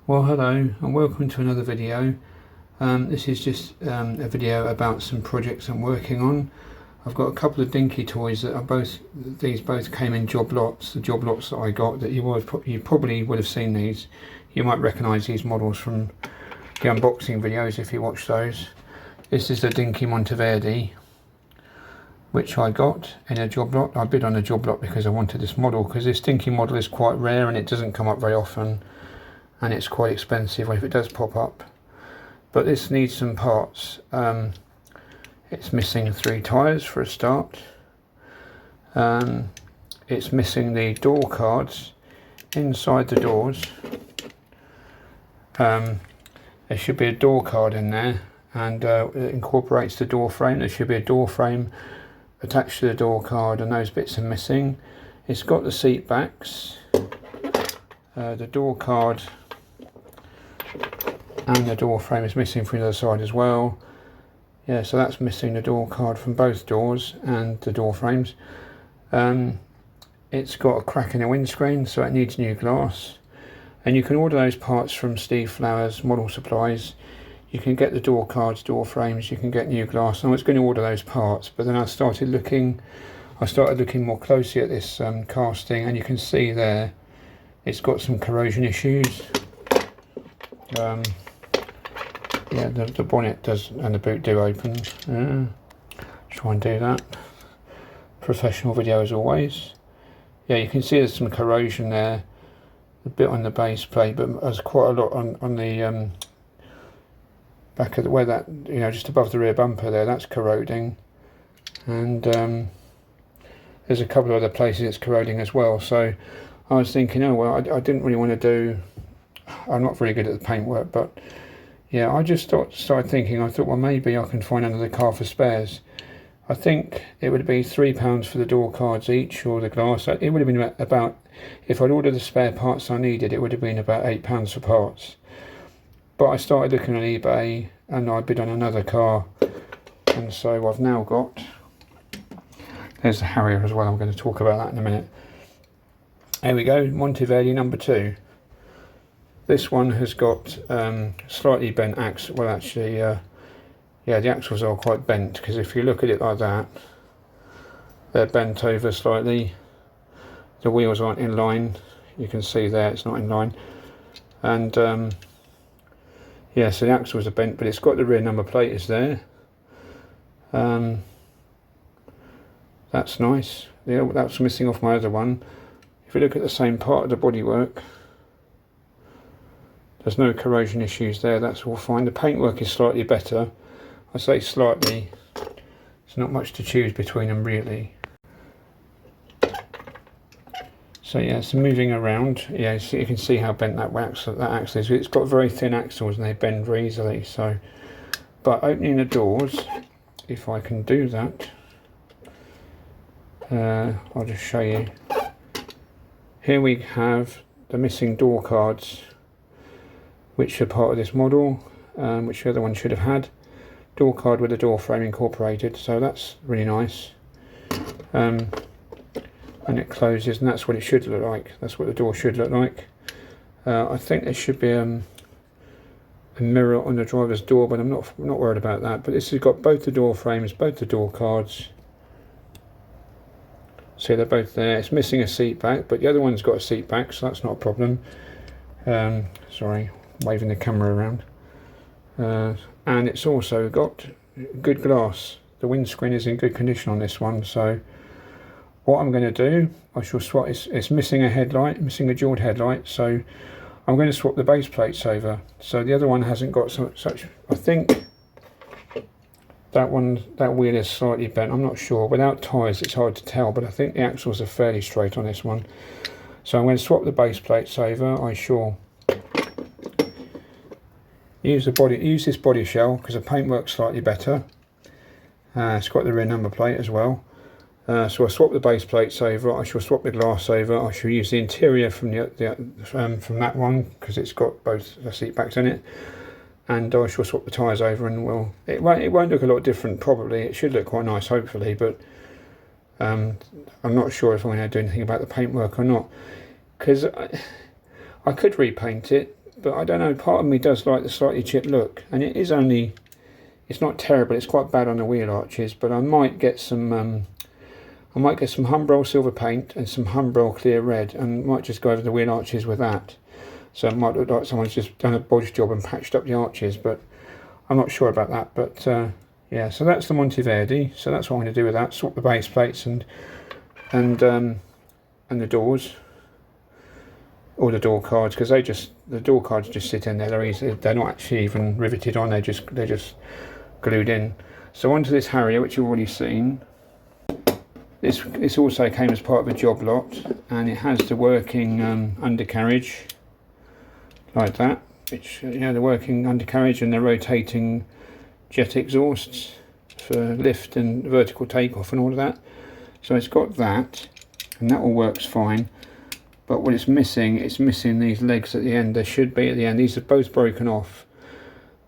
Well, hello and welcome to another video. This is just a video about some projects I'm working on. I've got a couple of Dinky toys that are these both came in job lots. The job lots that I got, that you probably would have seen these. You might recognise these models from the unboxing videos if you watch those. This is the Dinky Monteverdi, which I got in a job lot. I bid on a job lot because I wanted this model, because this Dinky model is quite rare and it doesn't come up very often. And it's quite expensive if it does pop up, but this needs some parts. It's missing 3 tyres for a start. It's missing the door cards inside the doors. There should be a door card in there, and it incorporates the door frame. There should be a door frame attached to the door card, and those bits are missing. It's got the seat backs, the door card and the door frame is missing from the other side as well. Yeah, so that's missing the door card from both doors and the door frames. It's got a crack in the windscreen, so it needs new glass. And you can order those parts from Steve Flowers Model Supplies. You can get the door cards, door frames, you can get new glass. And I was going to order those parts, but then I started looking more closely at this casting, and you can see there it's got some corrosion issues. Yeah, the bonnet does and the boot do open. Try and do that. Professional video as always. Yeah, you can see there's some corrosion there, a bit on the base plate, but there's quite a lot on the back of where that, just above the rear bumper there, that's corroding. And there's a couple of other places it's corroding as well. So I was thinking, oh well, I didn't really want to do, I'm not very good at the paintwork, but yeah, I just started thinking, I thought, well, maybe I can find another car for spares. I think it would be £3 for the door cards each, or the glass. It would have been about, if I'd ordered the spare parts I needed, it would have been about £8 for parts. But I started looking on eBay and I bid on another car, and so I've now got, there's the Harrier as well, I'm going to talk about that in a minute. There we go, Monteverdi number 2. This one has got slightly bent axle. Well, actually, yeah, the axles are quite bent, because if you look at it like that, they're bent over slightly. The wheels aren't in line. You can see there it's not in line. And yeah, so the axles are bent, but it's got the rear number plate is there. That's nice. Yeah, that's missing off my other one. If you look at the same part of the bodywork, there's no corrosion issues there, that's all fine. The paintwork is slightly better. I say slightly, it's not much to choose between them really. So yeah, so moving around, yeah, so you can see how bent that axle is. It's got very thin axles and they bend very easily. So, but opening the doors, if I can do that, I'll just show you. Here we have the missing door cards, which are part of this model, which the other one should have had. Door card with a door frame incorporated, so that's really nice. And it closes, and that's what it should look like. That's what the door should look like. I think there should be a mirror on the driver's door, but I'm not worried about that. But this has got both the door frames, both the door cards. See, they're both there. It's missing a seat back, but the other one's got a seat back, so that's not a problem. Sorry, waving the camera around. And it's also got good glass. The windscreen is in good condition on this one, so what I'm going to do, I shall swap. It's missing a headlight, missing a jeweled headlight, so I'm going to swap the base plates over. So the other one hasn't got such, I think that wheel is slightly bent, I'm not sure. Without tyres it's hard to tell, but I think the axles are fairly straight on this one. So I'm going to swap the base plates over. I shall use this body shell, because the paintwork's slightly better. It's got the rear number plate as well. So I swap the base plates over. I shall swap the glass over. I shall use the interior from from that one, because it's got both the seat backs in it. And I shall swap the tyres over, and it won't look a lot different. Probably it should look quite nice, hopefully. But I'm not sure if I'm going to do anything about the paintwork or not, because I could repaint it, but I don't know, part of me does like the slightly chipped look, and it is only, it's not terrible, it's quite bad on the wheel arches, but I might get some Humbrol silver paint and some Humbrol clear red, and might just go over the wheel arches with that. So it might look like someone's just done a bodge job and patched up the arches, but I'm not sure about that. But yeah, so that's the Monteverdi. So that's what I'm going to do with that. Swap the base plates and the doors, or the door cards, because the door cards just sit in there. They're not actually even riveted on. They're just glued in. So onto this Harrier, which you've already seen. This also came as part of a job lot, and it has the working undercarriage like that, which, you know, the working undercarriage and the rotating jet exhausts for lift and vertical takeoff and all of that. So it's got that, and that all works fine. But what it's missing these legs at the end. There should be at the end. These are both broken off.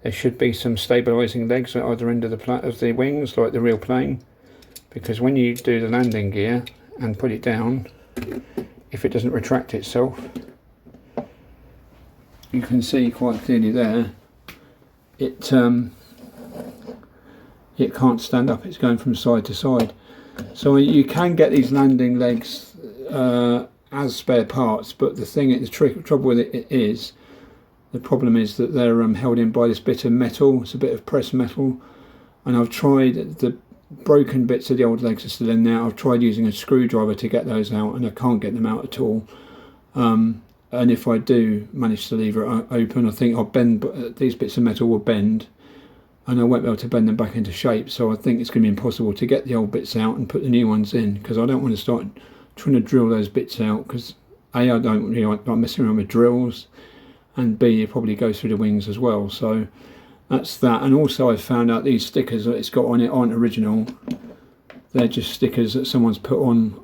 There should be some stabilising legs at either end of the wings, like the real plane. Because when you do the landing gear and put it down, if it doesn't retract itself, you can see quite clearly there, it can't stand up. It's going from side to side. So you can get these landing legs as spare parts, but the trouble with it is, the problem is that they're held in by this bit of metal. It's a bit of pressed metal, and I've tried, the broken bits of the old legs are still in there. I've tried using a screwdriver to get those out, and I can't get them out at all. And if I do manage to leave it open, I think I'll bend, these bits of metal will bend, and I won't be able to bend them back into shape. So I think it's going to be impossible to get the old bits out and put the new ones in, because I don't want to start trying to drill those bits out, because A, I don't really like messing around with drills, and B, it probably goes through the wings as well. So that's that. And also I found out these stickers that it's got on it aren't original. They're just stickers that someone's put on,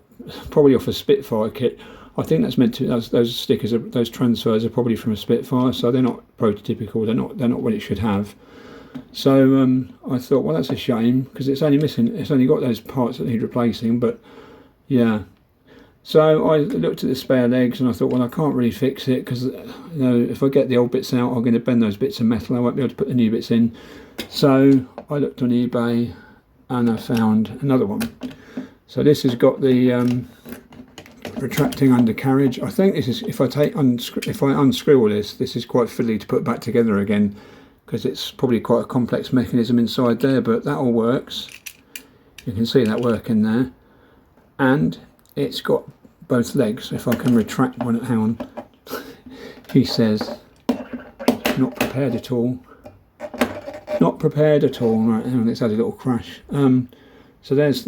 probably off a Spitfire kit. I think that's meant to, those stickers, those transfers are probably from a Spitfire, so they're not prototypical. They're not what it should have. So I thought, well, that's a shame, because it's only got those parts that need replacing. But yeah, so I looked at the spare legs and I thought, well, I can't really fix it, because, you know, if I get the old bits out, I'm going to bend those bits of metal. I won't be able to put the new bits in. So I looked on eBay and I found another one. So this has got the retracting undercarriage. I think this is, if I unscrew all this is quite fiddly to put back together again, because it's probably quite a complex mechanism inside there, but that all works. You can see that working there. And it's got both legs. If I can retract one, hang on. He says, not prepared at all. Not prepared at all. Right, hang on, let's add a little crash. So there's,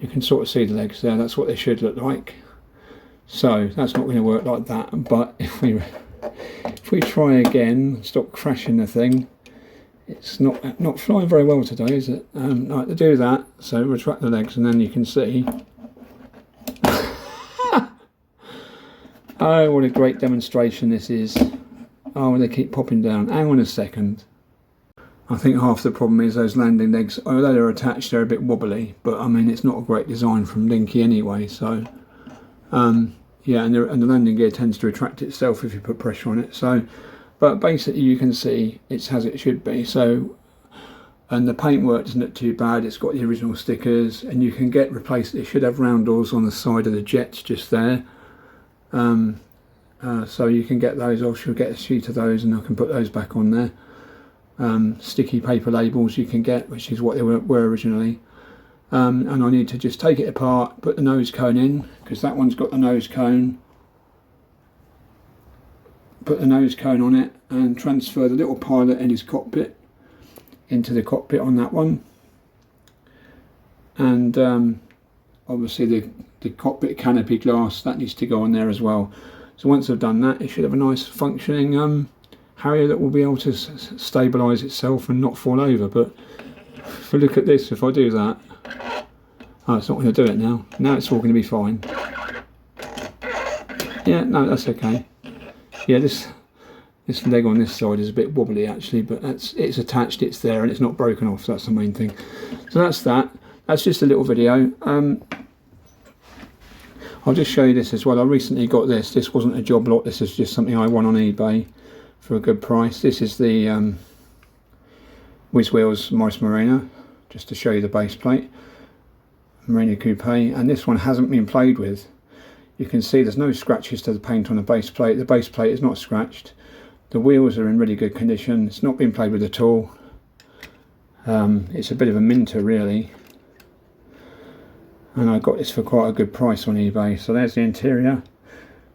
you can sort of see the legs there. That's what they should look like. So that's not going to work like that. But if we try again, stop crashing the thing. It's not flying very well today, is it? Right, to do that, so retract the legs, and then you can see. Oh, what a great demonstration this is. Oh, they keep popping down. Hang on a second. I think half the problem is those landing legs, although they're attached, they're a bit wobbly, but I mean, it's not a great design from Dinky anyway. So yeah, and the landing gear tends to retract itself if you put pressure on it. So, but basically you can see it's as it should be. So, and the paintwork doesn't look too bad. It's got the original stickers, and you can get replaced. It should have round doors on the side of the jets just there. So you can get those. I should get a sheet of those, and I can put those back on there. Sticky paper labels you can get, which is what they were originally. And I need to just take it apart, put the nose cone in, because that one's got the nose cone. Put the nose cone on it and transfer the little pilot and his cockpit into the cockpit on that one. And obviously the cockpit canopy glass, that needs to go on there as well. So once I've done that, it should have a nice functioning Harrier that will be able to stabilise itself and not fall over. But if we look at this, if I do that, oh, it's not going to do it now. Now it's all going to be fine. Yeah, no, that's okay. Yeah, this leg on this side is a bit wobbly actually, but it's attached, it's there, and it's not broken off. So that's the main thing. So that's that. That's just a little video. I'll just show you this as well. I recently got this. This wasn't a job lot. This is just something I won on eBay for a good price. This is the Whiz Wheels Marina, just to show you the base plate. Marina Coupe, and this one hasn't been played with. You can see there's no scratches to the paint on the base plate. The base plate is not scratched. The wheels are in really good condition. It's not been played with at all. It's a bit of a minter really, and I got this for quite a good price on eBay. So there's the interior.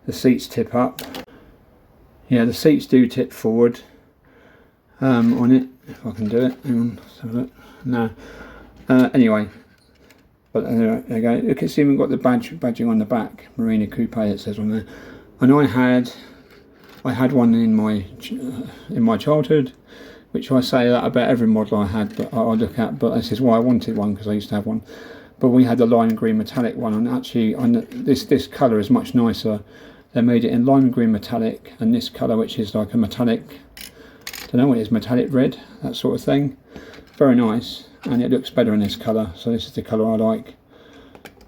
The seats tip up. Yeah, the seats do tip forward on it, if I can do it. Hang on, let's have a look. No. Anyway, but there you go. Look, it's even got the badging on the back, Marina Coupe, it says on there. And I had one in my childhood, which I say that about every model I had, but I look at. But this is why I wanted one, because I used to have one. But we had the lime green metallic one, and actually, this colour is much nicer. They made it in lime green metallic, and this colour, which is like a metallic, don't know what it is, metallic red, that sort of thing. Very nice, and it looks better in this colour. So this is the colour I like.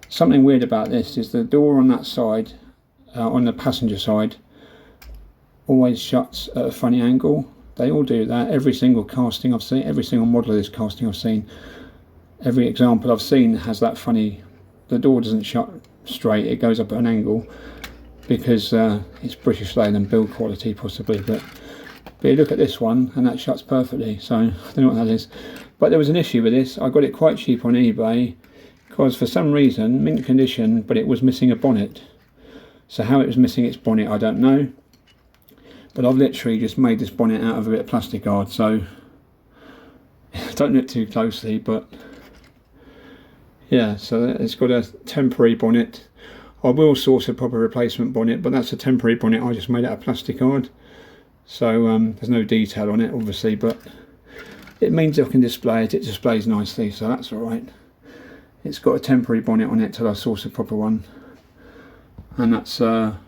Something weird about this is the door on that side, on the passenger side, always shuts at a funny angle. They all do that. Every single casting I've seen, every single model of this casting I've seen, every example I've seen has that funny, the door doesn't shut straight, it goes up at an angle, because it's British style and build quality possibly. But you look at this one and that shuts perfectly, so I don't know what that is. But there was an issue with this. I got it quite cheap on eBay because for some reason, mint condition, but it was missing a bonnet. So how it was missing its bonnet, I don't know. But I've literally just made this bonnet out of a bit of plastic guard, so don't look too closely. But yeah, so it's got a temporary bonnet. I will source a proper replacement bonnet, but that's a temporary bonnet I just made out of plastic guard. So there's no detail on it obviously, but it means I can display it. It displays nicely, so that's alright. It's got a temporary bonnet on it till I source a proper one. And that's a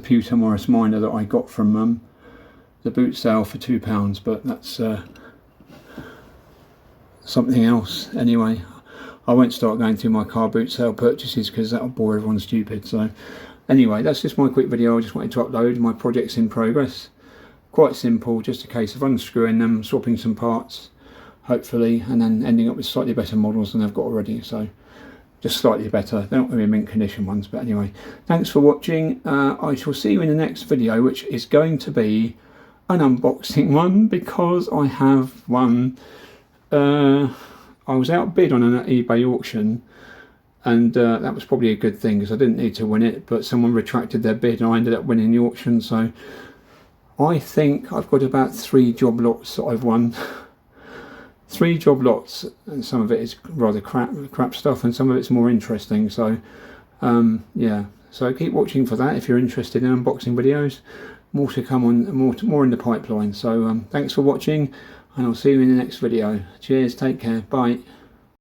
pewter Morris Minor that I got from the boot sale for £2, but that's something else. Anyway, I won't start going through my car boot sale purchases because that'll bore everyone stupid. So anyway, that's just my quick video. I just wanted to upload my projects in progress. Quite simple, just a case of unscrewing them, swapping some parts, hopefully, and then ending up with slightly better models than I've got already. So just slightly better. They're not going to be mint condition ones, but anyway, thanks for watching. I shall see you in the next video, which is going to be an unboxing one, because I have one. I was outbid on an eBay auction, and that was probably a good thing because I didn't need to win it, but someone retracted their bid and I ended up winning the auction. So I think I've got about 3 job lots that I've won. 3 job lots, and some of it is rather crap stuff, and some of it's more interesting. So yeah, so keep watching for that if you're interested in unboxing videos. More to come on, more in the pipeline. So thanks for watching, and I'll see you in the next video. Cheers, take care, bye.